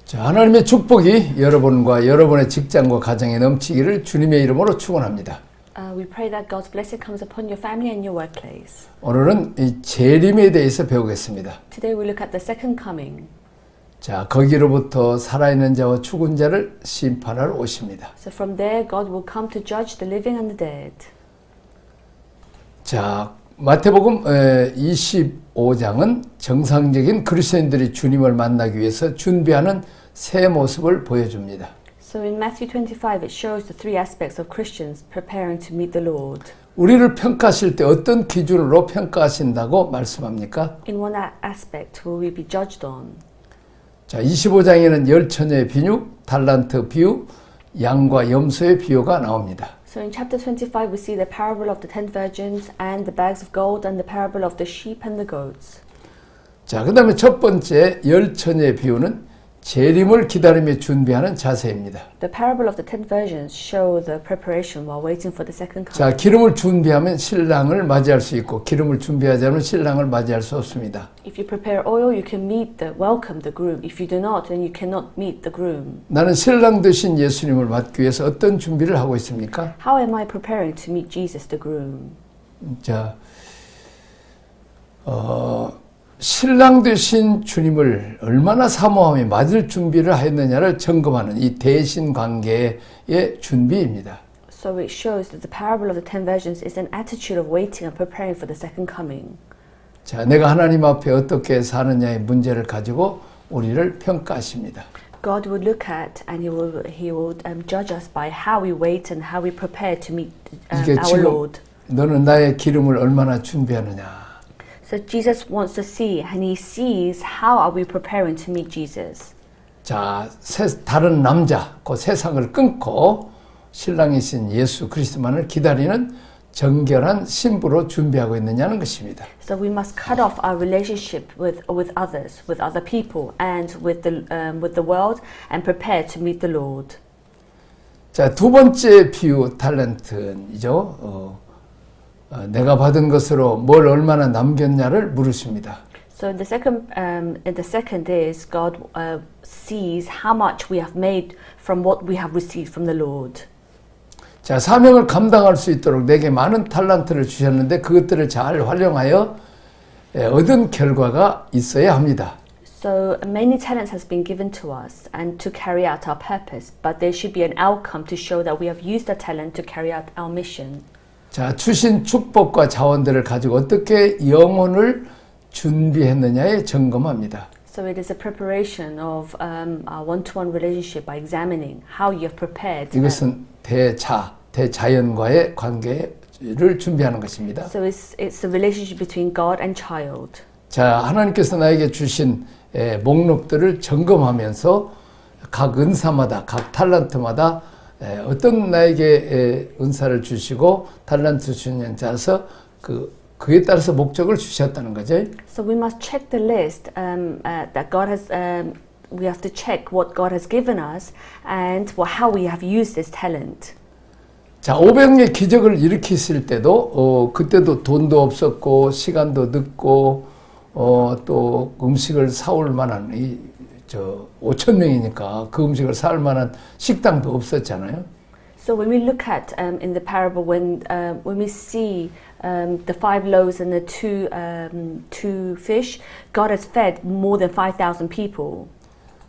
자, 하나님의 축복이 여러분과 여러분의 직장과 가정에 넘치기를 주님의 이름으로 축원합니다. We pray that God's blessing comes upon your family and your workplace. 오늘은 이 재림에 대해서 배우겠습니다. Today we look at the second coming. 자, 거기로부터 살아있는 자와 죽은 자를 심판하러 오십니다. So from there, God will come to judge the living and the dead. 자, 마태복음 25장은 정상적인 그리스도인들이 주님을 만나기 위해서 준비하는 새 모습을 보여줍니다. So in Matthew 25, it shows the three aspects of Christians preparing to meet the Lord. 우리를 평가하실 때 어떤 기준으로 평가하신다고 말씀합니까? In what aspect will we be judged on? 자, 25장에는 열 처녀의 비유, 달란트 비유, 양과 염소의 비유가 나옵니다. So in chapter 25, we see the parable of the 10 virgins and the bags of gold and the parable of the sheep and the goats. 자, 그 다음에 첫 번째 열 처녀의 비유는 재림을 기다리며 준비하는 자세입니다. The parable of the 10 virgins show the preparation while waiting for the second coming. 자, 기름을 준비하면 신랑을 맞이할 수 있고 기름을 준비하지 않으면 신랑을 맞이할 수 없습니다. If you prepare oil, you can welcome the groom. If you do not, then you cannot meet the groom. 나는 신랑 되신 예수님을 맞기 위해서 어떤 준비를 하고 있습니까? How am I preparing to meet Jesus, the groom? 자, 신랑 되신 주님을 얼마나 사모하며 맞을 준비를 하였느냐를 점검하는 이 대신 관계의 준비입니다. So it shows that the parable of the 10 virgins is an attitude of waiting and preparing for the second coming. 자, 내가 하나님 앞에 어떻게 사느냐의 문제를 가지고 우리를 평가하십니다. God will look at and He will judge us by how we wait and how we prepare to meet 이게 our 지금 Lord. 너는 나의 기름을 얼마나 준비하느냐. So Jesus wants to see, and He sees how are we preparing to meet Jesus. 자, 다른 남자, 그 세상을 끊고 신랑이신 예수 그리스도만을 기다리는 정결한 신부로 준비하고 있느냐는 것입니다. So we must cut off our relationship with others, with other people, and with the world, and prepare to meet the Lord. 자, 두 번째 비유 달란트이죠. 내가 받은 것으로 뭘 얼마나 남겼냐를 물으십니다. So the second is God sees how much we have made from what we have received from the Lord. 자, 사명을 감당할 수 있도록 내게 많은 달란트를 주셨는데 그것들을 잘 활용하여 얻은 결과가 있어야 합니다. So many talents has been given to us and to carry out our purpose, but there should be an outcome to show that we have used the talent to carry out our mission. 자, 주신 축복과 자원들을 가지고 어떻게 영혼을 준비했느냐에 점검합니다. So it is a preparation of our one-to-one relationship by examining how you have prepared. 이것은 대자연과의 관계를 준비하는 것입니다. So it's the relationship between God and child. 자, 하나님께서 나에게 주신 목록들을 점검하면서 각 은사마다, 각 탤런트마다 어떤 나에게 은사를 주시고 탤런트 주시느냐에 따라서 그에 따라서 목적을 주셨다는 거죠. So we must check the list that God has. We have to check what God has given us and how we have used this talent. 자, 500의 기적을 일으켰을 때도 그때도 돈도 없었고 시간도 늦고 또 음식을 사올 만한 5,000명이니까 그 음식을 사올 만한 식당도 없었잖아요. So when we look at in the parable when we see the 5 loaves and the two fish, God has fed more than 5,000 people.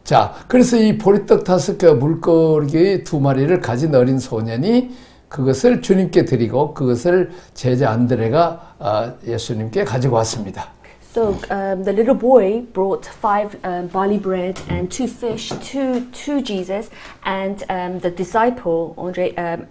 자, 그래서 이 보리떡 5개와 물고기 2마리를 가진 어린 소년이 그것을 주님께 드리고 그것을 제자 안드레가 예수님께 가지고 왔습니다. So the little boy brought 5 barley bread and 2 fish to Jesus, and the disciple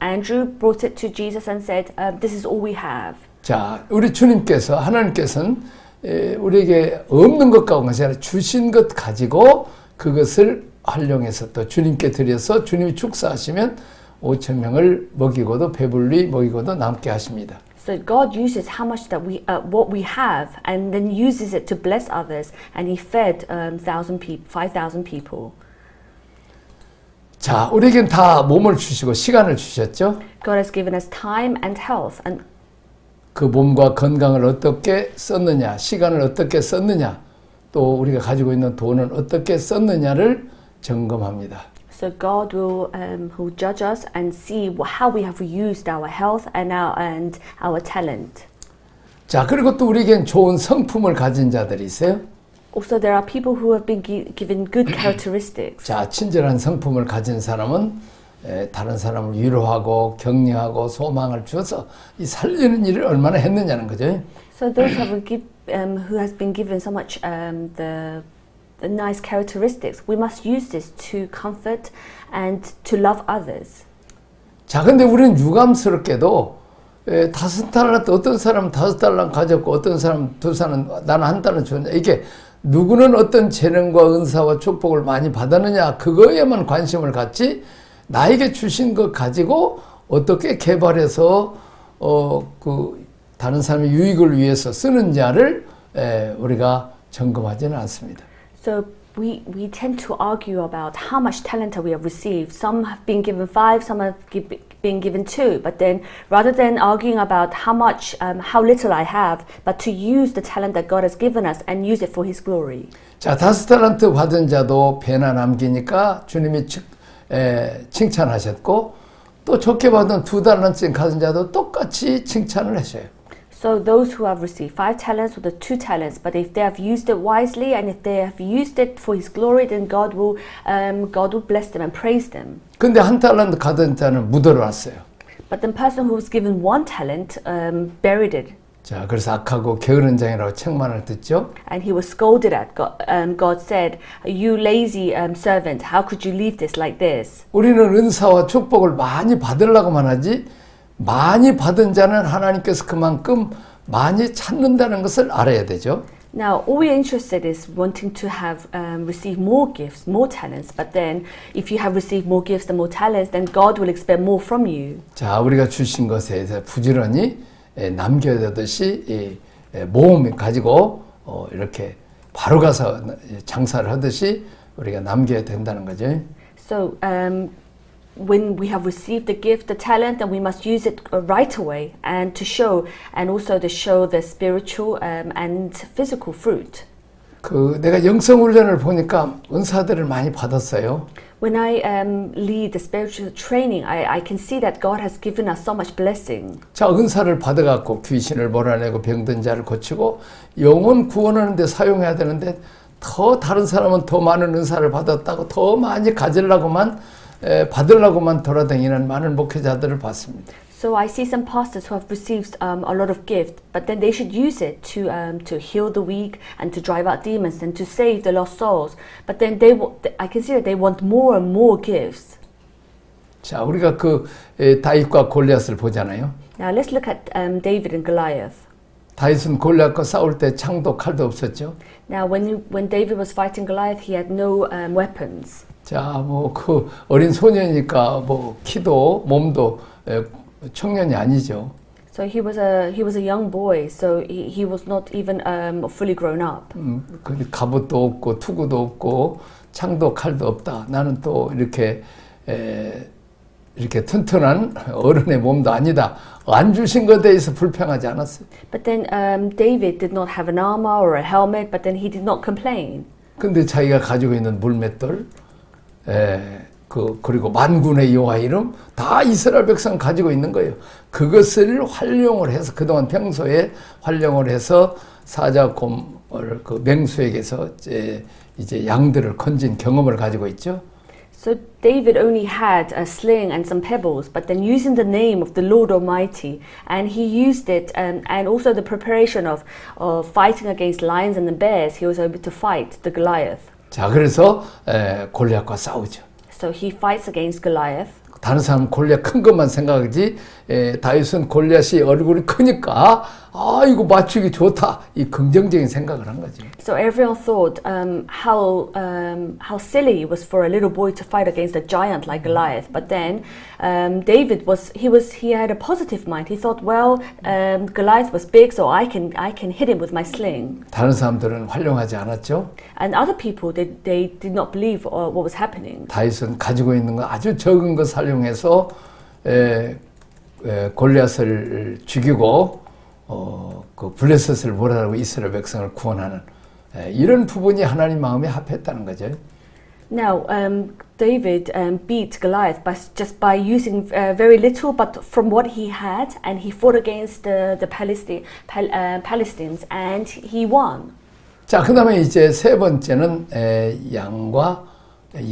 Andrew brought it to Jesus and said, "This is all we have." 자, 우리 주님께서 하나님께서는 우리에게 없는 것 가운데 아니라 주신 것 가지고 그것을 활용해서 또 주님께 드려서 주님이 축사하시면 5,000명을 먹이고도 배불리 먹이고도 남게 하십니다. So God uses how much that what we have, and then uses it to bless others, and He fed 5,000 people. 자, 우리에겐 다 몸을 주시고 시간을 주셨죠. God has given us time and health, and 그 몸과 건강을 어떻게 썼느냐, 시간을 어떻게 썼느냐, 또 우리가 가지고 있는 돈을 어떻게 썼느냐를 점검합니다. So God will judge us and see how we have used our health and our talent. 자, 그리고 또 우리에겐 좋은 성품을 가진 자들이 있어요. Also, there are people who have been given good characteristics. 자, 친절한 성품을 가진 사람은 다른 사람을 위로하고 격려하고 소망을 주어서 이 살리는 일을 얼마나 했느냐는 거죠. So those who has been given so much the nice characteristics, we must use this to comfort and to love others. 자, 근데 우리는 유감스럽게도 5달란트, 어떤 사람은 5달란트 가졌고 어떤 사람은 2달란트, 나는 1달란트 줬냐. 이게 누구는 어떤 재능과 은사와 축복을 많이 받았느냐, 그거에만 관심을 갖지 나에게 주신 것 가지고 어떻게 개발해서 다른 사람의 유익을 위해서 쓰는지를 우리가 점검하지는 않습니다. So we tend to argue about how much talent we have received. Some have been given 5, some have been given 2. But then, rather than arguing about how little I have, but to use the talent that God has given us and use it for His glory. 자, 5달란트 받은 자도 배나 남기니까 주님이 칭찬하셨고, 또 좋게 받은 2달란트 가진 자도 똑같이 칭찬을 하셔요. So those who have received 5 talents or the 2 talents, but if they have used it wisely and if they have used it for His glory, then God will bless them and praise them. 근데 1달란트 가진 자는 묻어놨어요. But the person who was given 1 talent buried it. 자, 그래서 악하고 게으른 자이라고 책망을 듣죠. And he was scolded at. God said, "You lazy servant, how could you leave this like this?" 우리는 은사와 축복을 많이 받으려고만 하지, 많이 받은 자는 하나님께서 그만큼 많이 찾는다는 것을 알아야 되죠. Now, all we're interested is wanting to have received more gifts, more talents. But then, if you have received more gifts and more talents, then God will expect more from you. 자, 우리가 주신 것에 대해서 부지런히 남겨야 되듯이 모험 가지고 이렇게 바로 가서 장사를 하듯이 우리가 남겨야 된다는 거죠. So, when we have received the gift, the talent, then we must use it right away and also to show the spiritual and physical fruit. 내가 영성 훈련을 보니까 은사들을 많이 받았어요. When I lead the spiritual training, I can see that God has given us so much blessing. 자, 은사를 받아갖고 귀신을 몰아내고 병든 자를 고치고 영혼 구원하는 데 사용해야 되는데 더 다른 사람은 더 많은 은사를 받았다고 더 많이 가지려고만 받으려고만 돌아다니는 많은 목회자들을 봤습니다. So I see some pastors who have received a lot of gift, but then they should use it to heal the weak and to drive out demons and to save the lost souls. But then I can see that they want more and more gifts. 자, 우리가 다윗과 골리앗을 보잖아요. Now let's look at David and Goliath. 다윗은 골리앗과 싸울 때 창도 칼도 없었죠. Now when David was fighting Goliath, he had no weapons. 자, 어린 소년이니까 키도 몸도 청년이 아니죠. So he was a young boy, so he was not even fully grown up. 갑옷도 없고 투구도 없고 창도 칼도 없다. 나는 또 이렇게 튼튼한 어른의 몸도 아니다. 안 주신 것에 대해서 불평하지 않았어요. But then David did not have an armor or a helmet, but then he did not complain. 근데 자기가 가지고 있는 물맷돌, 그리고 만군의 여호와 이름 다 이스라엘 백성 가지고 있는 거예요. 그것을 활용을 해서 그동안 평소에 활용을 해서 사자곰을 맹수에게서 이제 양들을 건진 경험을 가지고 있죠. So David only had a sling and some pebbles, but then using the name of the Lord Almighty, and he used it, and also the preparation of fighting against lions and the bears, he was able to fight the Goliath. 자, 그래서 골리앗과 싸우죠. So he fights against Goliath. 다른 사람은 골리앗 큰 것만 생각하지 다윗은 골리앗이 얼굴이 크니까 이거 맞추기 좋다 이 긍정적인 생각을 한 거죠. So everyone thought how silly it was for a little boy to fight against a giant like Goliath. But then David he had a positive mind. He thought, well, Goliath was big, so I can hit him with my sling. 다른 사람들은 활용하지 않았죠. And other people they did not believe what was happening. 다윗은 가지고 있는 거 아주 적은 것 활용해서 골리앗을 죽이고 블레셋을 몰아내고 이스라엘 백성을 구원하는 이런 부분이 하나님 마음에 합했다는 거죠. Now, David beat Goliath just by using very little, but from what he had, and he fought against the Palestinians, and he won. 자, 그 다음에 이제 세 번째는 양과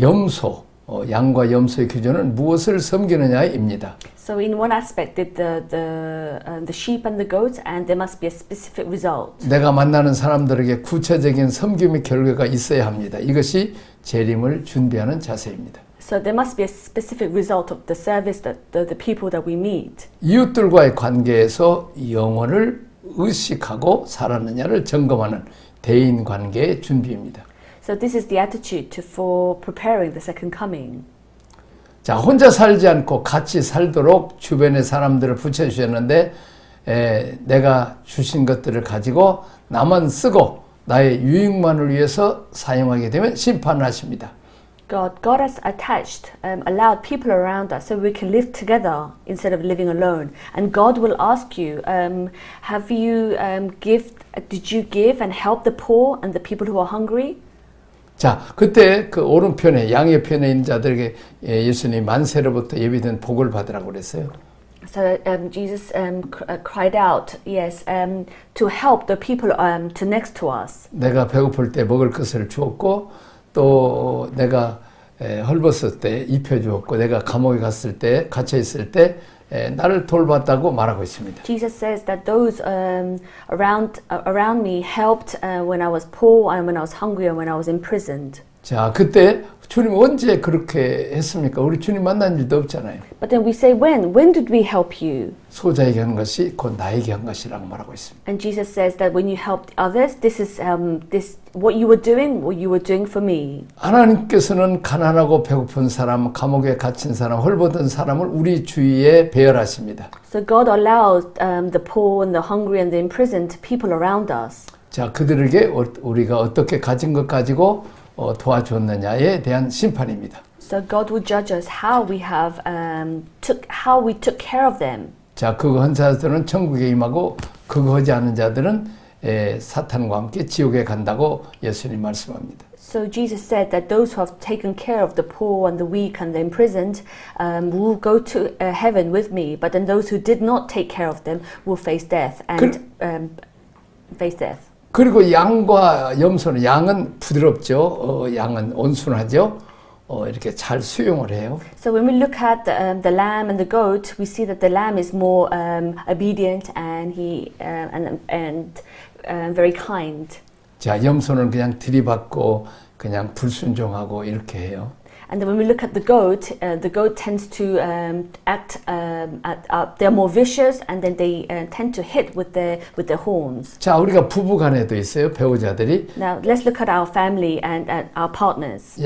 염소, 양과 염소의 기준은 무엇을 섬기느냐입니다. So in one aspect, the sheep and the goats, and there must be a specific result. 내가 만나는 사람들에게 구체적인 섬김의 결과가 있어야 합니다. 이것이 재림을 준비하는 자세입니다. So there must be a specific result of the service that the people that we meet. 이웃들과의 관계에서 영혼을 의식하고 살았느냐를 점검하는 대인 관계의 준비입니다. So this is the attitude for preparing the second coming. 자, 혼자 살지 않고 같이 살도록 주변의 사람들을 붙여주셨는데 내가 주신 것들을 가지고 나만 쓰고 나의 유익만을 위해서 사용하게 되면 심판을 하십니다. God has attached, allowed people around us so we can live together instead of living alone. And God will ask you, did you give and help the poor and the people who are hungry? 자, 그때 그 오른편에 양의 편에 있는 자들에게 예수님이 만세로부터 예비된 복을 받으라고 그랬어요. So Jesus cried out, yes, to help the people to next to us. 내가 배고플 때 먹을 것을 주었고 또 내가 헐벗을 때 입혀주었고 내가 감옥에 갔을 때 갇혀 있을 때 나를 돌봤다고 말하고 있습니다. Jesus says that those around me helped when I was poor and when I was hungry and when I was imprisoned. 자, 그때 주님 언제 그렇게 했습니까? 우리 주님 만난 일도 없잖아요. But then we say when did we help you? 소자에게 한 것이 곧 나에게 한 것이라고 말하고 있습니다. And Jesus says that when you helped others, this is what you were doing for me. 하나님께서는 가난하고 배고픈 사람, 감옥에 갇힌 사람, 헐벗은 사람을 우리 주위에 배열하십니다. So God allows the poor and the hungry and the imprisoned people around us. 자, 그들에게 우리가 어떻게 가진 것 가지고 도와줬느냐에 대한 심판입니다. So God will judge us how we took care of them. 자, 그거 한 자들은 천국에 임하고 그거 하지 않은 자들은 사탄과 함께 지옥에 간다고 예수님 말씀합니다. So Jesus said that those who have taken care of the poor and the weak and the imprisoned will go to heaven with me, but then those who did not take care of them will face death face death. 그리고 양과 염소는 양은 부드럽죠. 양은 온순하죠. 이렇게 잘 수용을 해요. So when we look at the lamb and the goat, we see that the lamb is more obedient and very kind. 자, 염소는 그냥 들이받고 그냥 불순종하고 이렇게 해요. And then when we look at the goat tends to they're more vicious, and then they tend to hit with their horns. 자, 우리가 부부간에도 있어요. 배우자들이. Now let's look at our family and at our partners.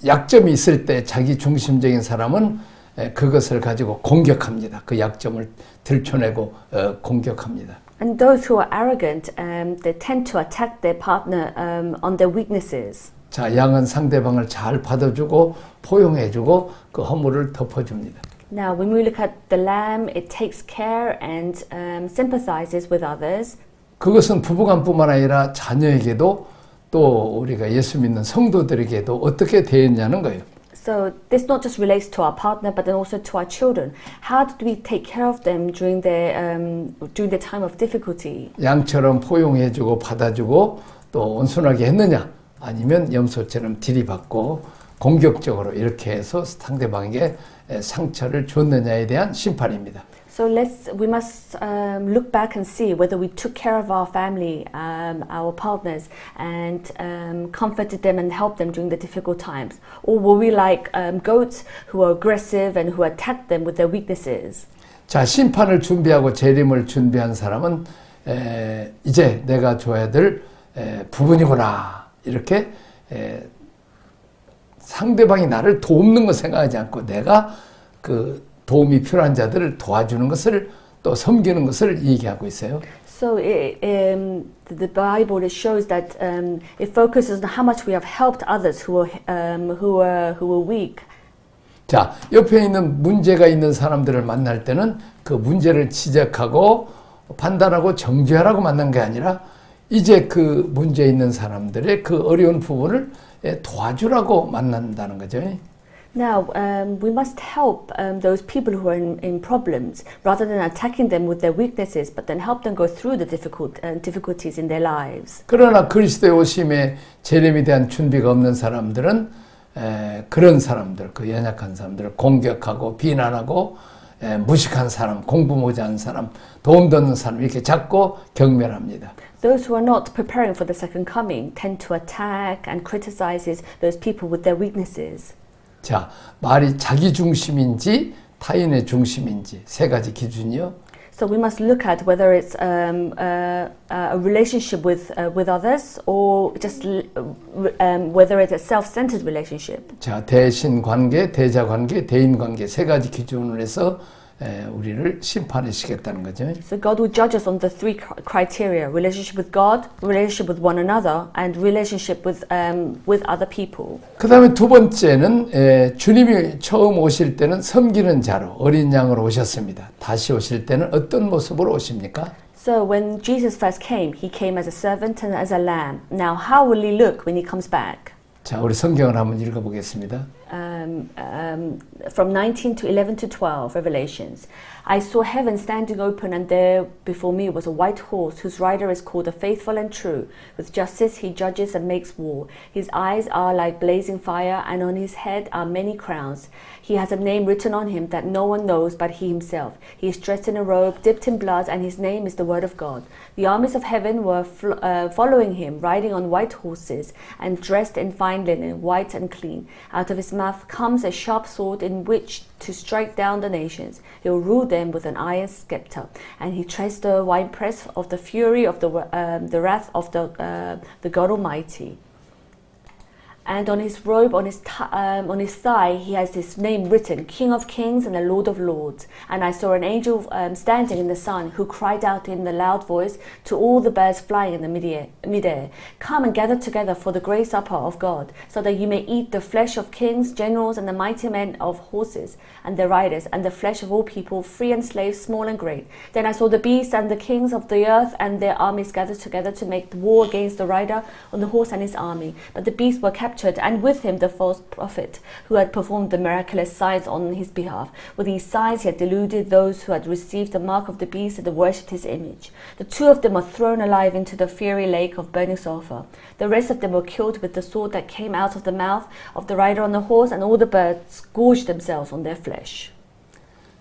약점이 있을 때 자기 중심적인 사람은 그것을 가지고 공격합니다. 그 약점을 들춰내고 공격합니다. And those who are arrogant, they tend to attack their partner on their weaknesses. 자, 양은 상대방을 잘 받아주고 포용해주고 그 허물을 덮어줍니다. Now, when we look at the lamb, it takes care and sympathizes with others. 그것은 부부간뿐만 아니라 자녀에게도 또 우리가 예수 믿는 성도들에게도 어떻게 대했냐는 거예요. So this not just relates to our partner, but then also to our children. How did we take care of them during their time of difficulty? 양처럼 포용해주고 받아주고 또 온순하게 했느냐? 아니면 염소처럼 들이받고 공격적으로 이렇게 해서 상대방에게 상처를 줬느냐에 대한 심판입니다. So we must look back and see whether we took care of our family, our partners, and comforted them and helped them during the difficult times, or were we like goats who are aggressive and who attacked them with their weaknesses? 자, 심판을 준비하고 재림을 준비한 사람은 이제 내가 줘야 될 부분이구나. 이렇게 상대방이 나를 돕는 거 생각하지 않고 내가 그 도움이 필요한 자들을 도와주는 것을 또 섬기는 것을 얘기하고 있어요. So the Bible shows that it focuses on how much we have helped others who were weak. 자, 옆에 있는 문제가 있는 사람들을 만날 때는 그 문제를 지적하고 판단하고 정죄하라고 만난 게 아니라 이제 그 문제 있는 사람들의 그 어려운 부분을 도와주라고 만난다는 거죠. Now, we must help those people who are in problems rather than attacking them with their weaknesses, but then help them go through the difficulties in their lives. 그러나 그리스도의 오심에 재림에 대한 준비가 없는 사람들은 그런 사람들, 그 연약한 사람들을 공격하고 비난하고 무식한 사람, 공부 못한 사람, 도움도 없는 사람 이렇게 잡고 경멸합니다. Those who are not preparing for the second coming tend to attack and criticizes those people with their weaknesses. 자, 말이 자기 중심인지 타인의 중심인지 세 가지 기준이요. So we must look at whether it's a relationship with others or just whether it's a self-centered relationship. 자, 대신 관계, 대자 관계, 대인 관계 세 가지 기준으로 해서 우리를 심판하시겠다는 거죠. So God will judge us on the three criteria: relationship with God, relationship with one another, and relationship with other people. 그 다음에 두 번째는 주님이 처음 오실 때는 섬기는 자로 어린 양으로 오셨습니다. 다시 오실 때는 어떤 모습으로 오십니까? So when Jesus first came, he came as a servant and as a lamb. Now how will he look when he comes back? 자, 우리 성경을 한번 읽어보겠습니다. From 19 to 11 to 12, Revelations. I saw heaven standing open, and there before me was a white horse, whose rider is called the Faithful and True. With justice he judges and makes war. His eyes are like blazing fire, and on his head are many crowns. He has a name written on him that no one knows but he himself. He is dressed in a robe, dipped in blood, and his name is the Word of God. The armies of heaven were following him, riding on white horses, and dressed in fine linen, white and clean. Out of his mouth comes a sharp sword in which to strike down the nations. He will rule them with an iron scepter, and he treads the winepress of the fury of the wrath of the God Almighty. And on his robe, on his thigh, he has his name written, King of Kings and the Lord of Lords. And I saw an angel standing in the sun, who cried out in a loud voice to all the birds flying in the midair, come and gather together for the great supper of God, so that you may eat the flesh of kings, generals, and the mighty men of horses, and their riders, and the flesh of all people, free and slave, small and great. Then I saw the beasts and the kings of the earth and their armies gathered together to make war against the rider on the horse and his army. But the beasts were captured, and with him the false prophet, who had performed the miraculous signs on his behalf. With these signs he had deluded those who had received the mark of the beast and had worshipped his image. The two of them were thrown alive into the fiery lake of burning sulfur. The rest of them were killed with the sword that came out of the mouth of the rider on the horse, and all the birds gorged themselves on their flesh.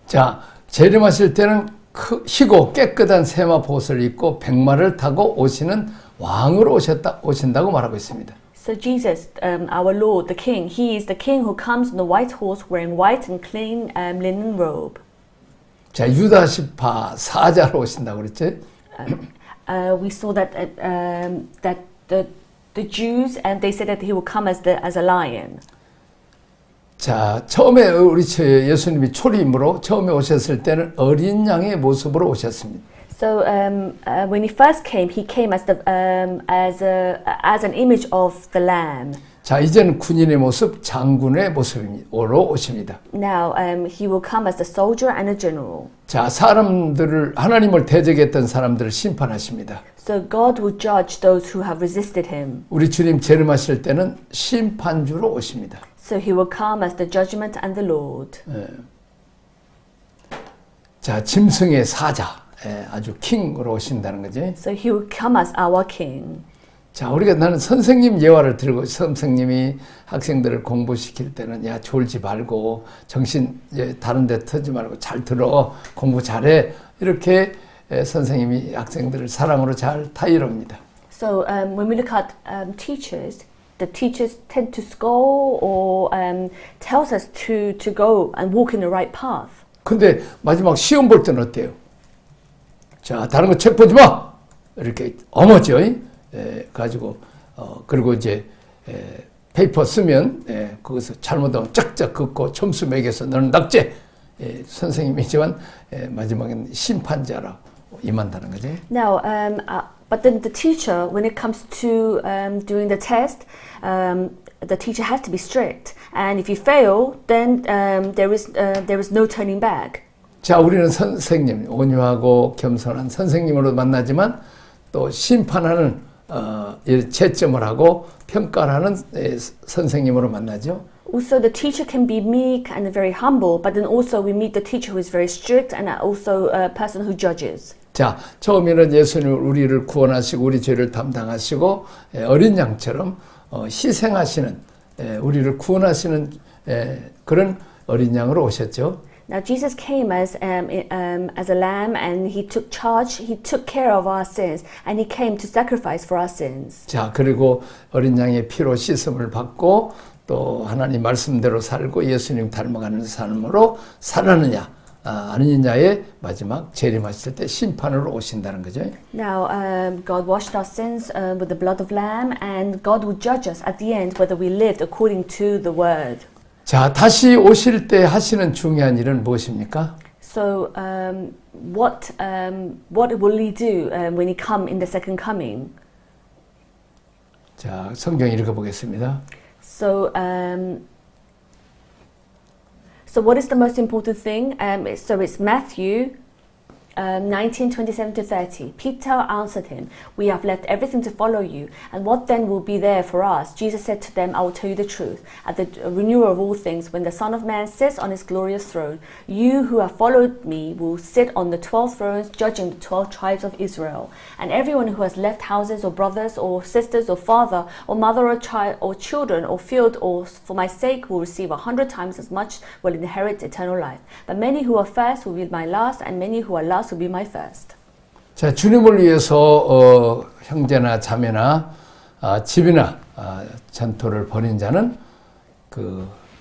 자, 재림하실 때는 희고 깨끗한 세마 보옷을 입고 백마를 타고 오시는 왕으로 오신다고 말하고 있습니다. So Jesus, our Lord, the King, he is the King who comes on the white horse wearing white and clean linen robe. 자, 유다시파 사자로 오신다고 그랬죠? We saw that that the Jews, and they said that he will come as a lion. 자, 처음에 우리 예수님이 초림으로 처음에 오셨을 때는 어린 양의 모습으로 오셨습니다. So when he first came as an image of the lamb. 자, 이제는 군인의 모습, 장군의 모습으로 오십니다. Now he will come as a soldier and a general. 자, 하나님을 대적했던 사람들을 심판하십니다. So God will judge those who have resisted him. 우리 주님 재림하실 때는 심판주로 오십니다. So he will come as the judgment and the Lord. 자, 짐승의 사자, 아주 킹으로 오신다는 거죠. So he will come as our king. 자, 나는 선생님 예화를 들고 선생님이 학생들을 공부시킬 때는 야, 졸지 말고 정신 다른 데 터지 말고 잘 들어, 공부 잘해, 이렇게 선생님이 학생들을 사랑으로 잘 타이릅니다. So when we look at teachers, the teachers tend to scold or tells us to go and walk in the right path. 근데 마지막 시험 볼 때는 어때요? 자, 다른 거 책 보지 마! 이렇게 어머죠. 가지고, 그리고 이제, 페이퍼 쓰면, 거기서 잘못하면 쫙쫙 긋고 점수 매겨서 너는 낙제! 선생님이지만, 마지막엔 심판자라 임한다는 거죠. Now, but then the teacher, when it comes to doing the test, the teacher has to be strict. And if you fail, then there is no turning back. 자, 우리는 선생님, 온유하고 겸손한 선생님으로 만나지만 또 심판하는 채점을 하고 평가를 하는 선생님으로 만나죠. Also, the teacher can be meek and very humble, but then also we meet the teacher who is very strict and also a person who judges. 자, 처음에는 예수님 우리를 구원하시고 우리 죄를 담당하시고 어린 양처럼 희생하시는 우리를 구원하시는 그런 어린 양으로 오셨죠. Now Jesus came as a lamb and he took charge, he took care of our sins and he came to sacrifice for our sins. 자, 그리고 어린 양의 피로 씻음을 받고 또 하나님 말씀대로 살고 예수님 닮아가는 삶으로 살았느냐 아니냐의 마지막 재림하실 때 심판으로 오신다는 거죠. Now God washed our sins with the blood of lamb and God will judge us at the end whether we lived according to the word. 자, 다시 오실 때 하시는 중요한 일은 무엇입니까? So what will he do when he come in the second coming? 자, 성경 읽어보겠습니다. So what is the most important thing? So it's Matthew 19:27-30. Peter answered him, "We have left everything to follow you, and what then will be there for us?" Jesus said to them, "I will tell you the truth. At the renewal of all things, when the Son of Man sits on his glorious throne, you who have followed me will sit on the 12 thrones, judging the 12 tribes of Israel. And everyone who has left houses or brothers or sisters or father or mother or child or children or field or for my sake will receive 100 times as much, will inherit eternal life. But many who are first will be my last, and many who are last will be my first." 자, 주님을 위해서 형제나 자매나 집이나 전토를 벌인 자는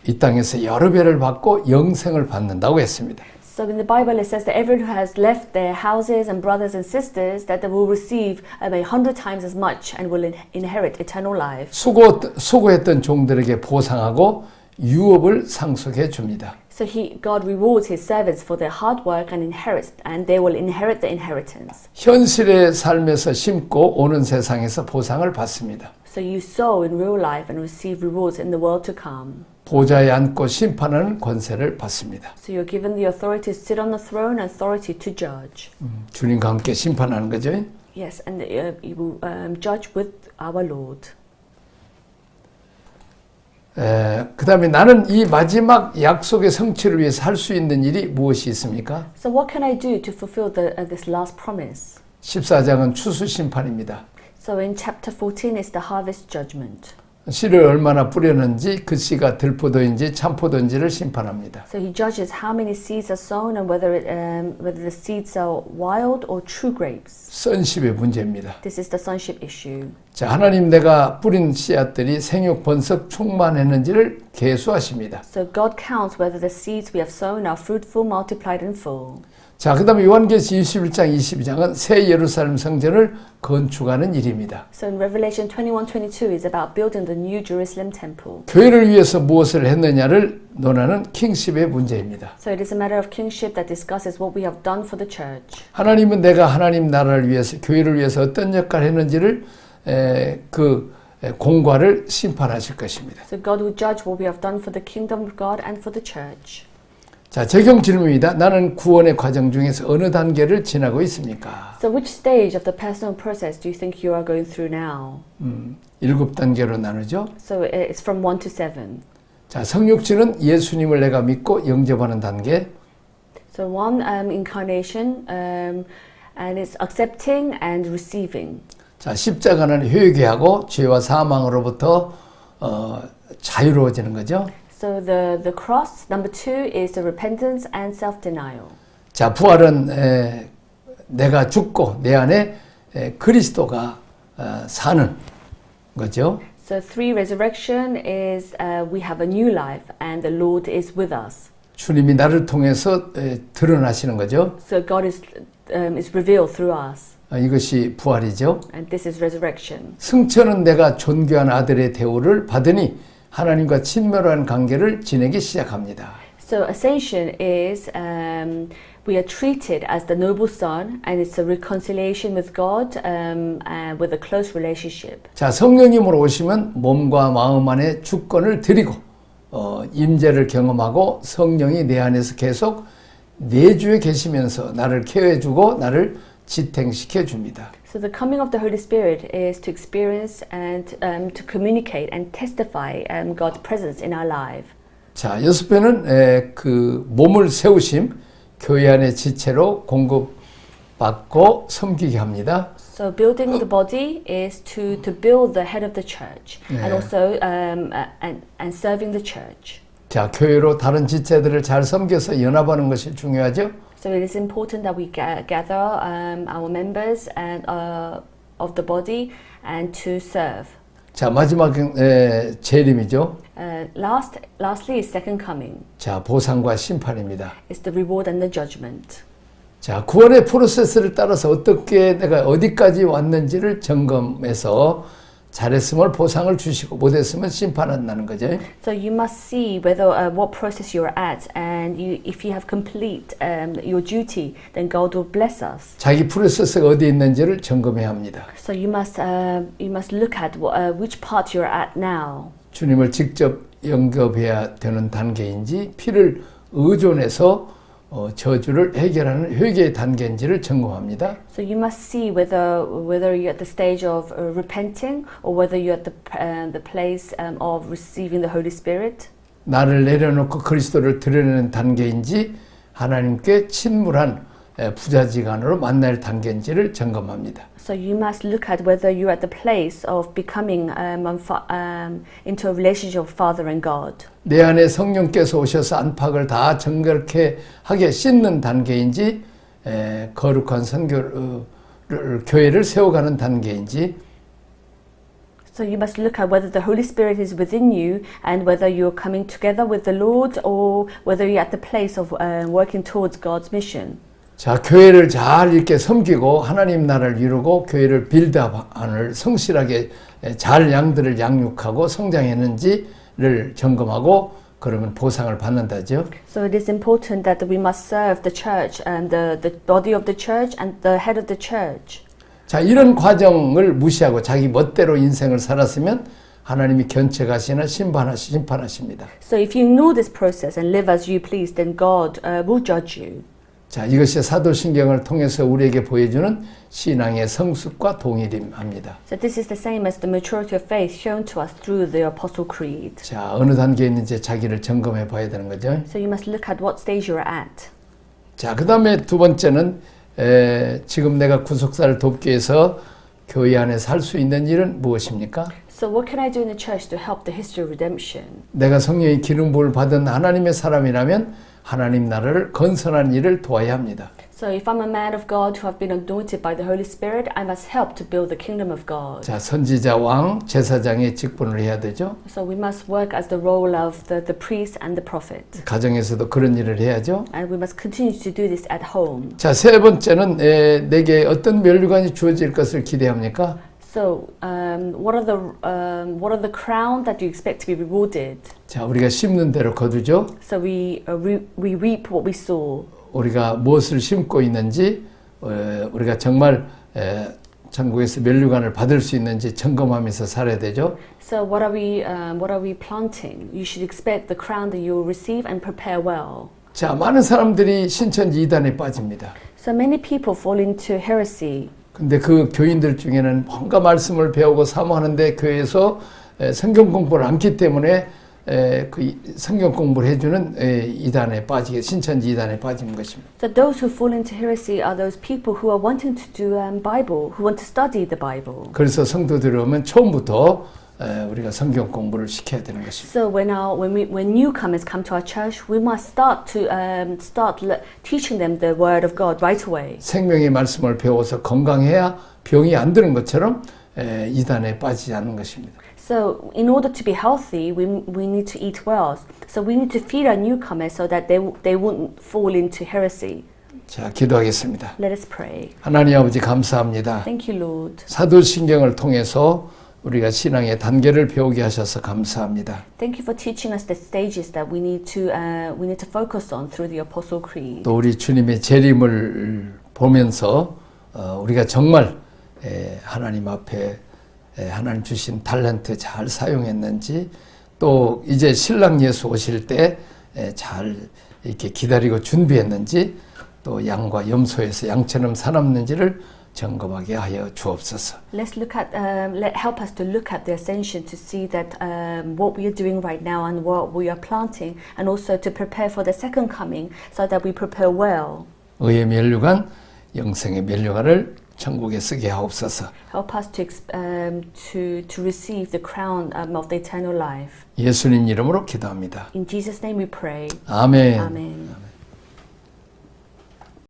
이 땅에서 여러 배를 받고 영생을 받는다고 했습니다. So in the Bible it says that everyone who has left their houses and brothers and sisters that they will receive 100 times as much and will inherit eternal life. 수고했던 종들에게 보상하고 유업을 상속해 줍니다. So God rewards his servants for their hard work and they will inherit the inheritance. 현실의 삶에서 심고 오는 세상에서 보상을 받습니다. So you sow in real life and receive rewards in the world to come. 보좌에 앉고 심판하는 권세를 받습니다. So you're given the authority to sit on the throne and authority to judge. 주님과 함께 심판하는 거죠. Yes, and you will judge with our Lord. 그 다음에 나는 이 마지막 약속의 성취를 위해서 할 수 있는 일이 무엇이 있습니까? So what can I do to fulfill this last promise? 14장은 추수 심판입니다. So in chapter 14 is the harvest judgment. 씨를 얼마나 뿌렸는지 그 씨가 들포도인지 참포도인지를 심판합니다. So he judges how many seeds are sown and whether the seeds are wild or true grapes. sonship의 문제입니다. This is the sonship issue. 자, 하나님 내가 뿌린 씨앗들이 생육 번성 충만했는지를 계수하십니다. So God counts whether the seeds we have sown are fruitful, multiplied and full. 자, 그 다음에 요한계시 21장, 22장은 새 예루살렘 성전을 건축하는 일입니다. So in Revelation 21:22 is about building the new Jerusalem temple. 교회를 위해서 무엇을 했느냐를 논하는 킹십의 문제입니다. So it is a matter of kingship that discusses what we have done for the church. 하나님은 내가 하나님 나라를 위해서, 교회를 위해서 어떤 역할을 했는지를 공과를 심판하실 것입니다. So God will judge what we have done for the kingdom of God and for the church. 자, 적용 질문입니다. 나는 구원의 과정 중에서 어느 단계를 지나고 있습니까? So which stage of the personal process do you think you are going through now? 7단계로 나누죠. So it's from 1 to 7. 자, 성육신은 예수님을 내가 믿고 영접하는 단계. So one incarnation and it's accepting and receiving. 자, 십자가는 회개하고 죄와 사망으로부터 자유로워지는 거죠. So the cross, number 2, is the repentance and self-denial. 자, 부활은 내가 죽고 내 안에 그리스도가 사는 거죠. So 3, resurrection is we have a new life and the Lord is with us. 주님이 나를 통해서 드러나시는 거죠. So God is revealed through us. 이것이 부활이죠. And this is resurrection. 승천은 내가 존귀한 아들의 대우를 받으니 하나님과 친밀한 관계를 지내기 시작합니다. So ascension is we are treated as the noble son, and it's a reconciliation with God with a close relationship. 자, 성령님으로 오시면 몸과 마음 안에 주권을 드리고 임재를 경험하고 성령이 내 안에서 계속 내주에 계시면서 나를 케어해주고 나를 지탱시켜 줍니다. So the coming of the Holy Spirit is to experience and to communicate and testify God's presence in our life. 자, 여섯 배는 그 몸을 세우심, 교회 안의 지체로 공급받고 섬기게 합니다. So building the body is to build the head of the church and 네. also and serving the church. 자, 교회로 다른 지체들을 잘 섬겨서 연합하는 것이 중요하죠. So it is important that we gather our members and of the body and to serve. 자, 마지막 재림이죠. Lastly is second coming. 자, 보상과 심판입니다. It's the reward and the judgment. 자, 구원의 프로세스를 따라서 어떻게 내가 어디까지 왔는지를 점검해서 잘했으면 보상을 주시고 못했으면 심판한다는 거죠. So you must see whether what process you're at, and if you have complete your duty, then God will bless us. 자기 프로세스가 어디 있는지를 점검해야 합니다. So you must look at which part you're at now. 주님을 직접 영접해야 되는 단계인지 피를 의존해서 저주를 해결하는 회개의 단계인지를 점검합니다. So you must see whether you're at the stage of repenting or whether you're at the place of receiving the Holy Spirit. 나를 내려놓고 그리스도를 드러내는 단계인지 하나님께 친밀한 부자지간으로 만날 단계인지를 점검합니다. So you must look at whether you're at the place of becoming into a relationship with Father and God. 내 안에 성령께서 오셔서 안팎을 다 정결케 하게 씻는 단계인지 거룩한 선교를 교회를 세워가는 단계인지 So you must look at whether the Holy Spirit is within you and whether you're coming together with the Lord or whether you're at the place of working towards God's mission. 자, 교회를 잘 이렇게 섬기고 하나님 나라를 이루고 교회를 빌드업하는 성실하게 잘 양들을 양육하고 성장했는지를 점검하고 그러면 보상을 받는다죠. So it is important that we must serve the church and the body of the church and the head of the church. 자, 이런 과정을 무시하고 자기 멋대로 인생을 살았으면 하나님이 견책하시나 심판하십니다. So if you ignore this process and live as you please, then God will judge you. 자, 이것이 사도신경을 통해서 우리에게 보여주는 신앙의 성숙과 동일함입니다. So this is the same as the maturity of faith shown to us through the Apostle Creed. 자, 어느 단계에 있는지 자기를 점검해 봐야 되는 거죠. So you must look at what stage you're at. 자, 그 다음에 두 번째는 지금 내가 구속사를 돕기 위해서 교회 안에 살 수 있는 일은 무엇입니까? So what can I do in the church to help the history of redemption? 내가 성령의 기름 부음을 받은 하나님의 사람이라면 하나님 나라를 건설하는 일을 도와야 합니다. So if I'm a man of God who have been anointed by the Holy Spirit, I must help to build the kingdom of God. 자, 선지자, 왕, 제사장의 직분을 해야 되죠. So we must work as the role of the priest and the prophet. 가정에서도 그런 일을 해야죠. And we must continue to do this at home. 자, 세 번째는 내게 어떤 면류관이 주어질 것을 기대합니까? So what are the crown that you expect to be rewarded? 자, 우리가 심는 대로 거두죠. So we reap what we sow. 우리가 무엇을 심고 있는지 우리가 정말 천국에서 면류관을 받을 수 있는지 점검하면서 살아야 되죠. So what are we planting? You should expect the crown that you will receive and prepare well. 자, 많은 사람들이 신천지 이단에 빠집니다. So many people fall into heresy. 근데 그 교인들 중에는 뭔가 말씀을 배우고 사모하는데 교회에서 성경 공부를 않기 때문에 그 성경 공부를 해주는 이단에 빠지게 신천지 이단에 빠지는 것입니다. So those who fall into heresy are those people who are wanting to do Bible, who want to study the Bible. 그래서 성도들이 오면 처음부터 우리가 성경 공부를 시켜야 되는 것입니다. So when newcomers come to our church, we must start teaching them the Word of God right away. 생명의 말씀을 배워서 건강해야 병이 안 드는 것처럼 이단에 빠지지 않는 것입니다. So in order to be healthy, we need to eat well. So we need to feed our newcomers so that they won't fall into heresy. 자, 기도하겠습니다. Let us pray. 하나님 아버지 감사합니다. Thank you, Lord. 사도신경을 통해서 우리가 신앙의 단계를 배우게 하셔서 감사합니다. Thank you for teaching us the stages that we need to focus on through the Apostle Creed. 또 우리 주님의 재림을 보면서 우리가 정말 하나님 앞에 하나님 주신 달란트 잘 사용했는지 또 이제 신랑 예수 오실 때 잘 이렇게 기다리고 준비했는지 또 양과 염소에서 양처럼 살았는지를 점검하게 하여 주옵소서. Let's look at, help us to look at the ascension to see that what we are doing right now and what we are planting, and also to prepare for the second coming, so that we prepare well. 의의 면류관, 영생의 면류관을 천국에 쓰게 하옵소서. Help us to receive the crown of the eternal life. 예수님 이름으로 기도합니다. In Jesus' name we pray. 아멘. Amen.